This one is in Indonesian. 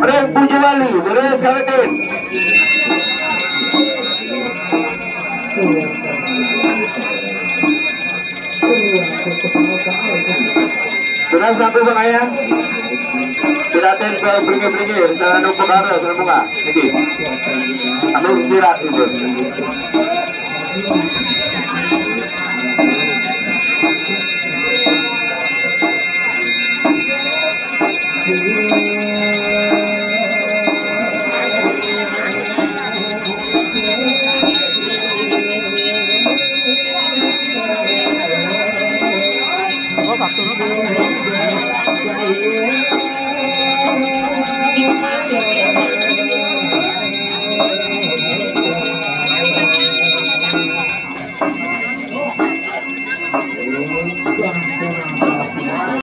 Ren Pujawali, beres Karetin. Sudah satu saya. Siratin ke beringi-beringi, sana anu perkara, sana bunga. Niki. Anu sirat itu. Oh,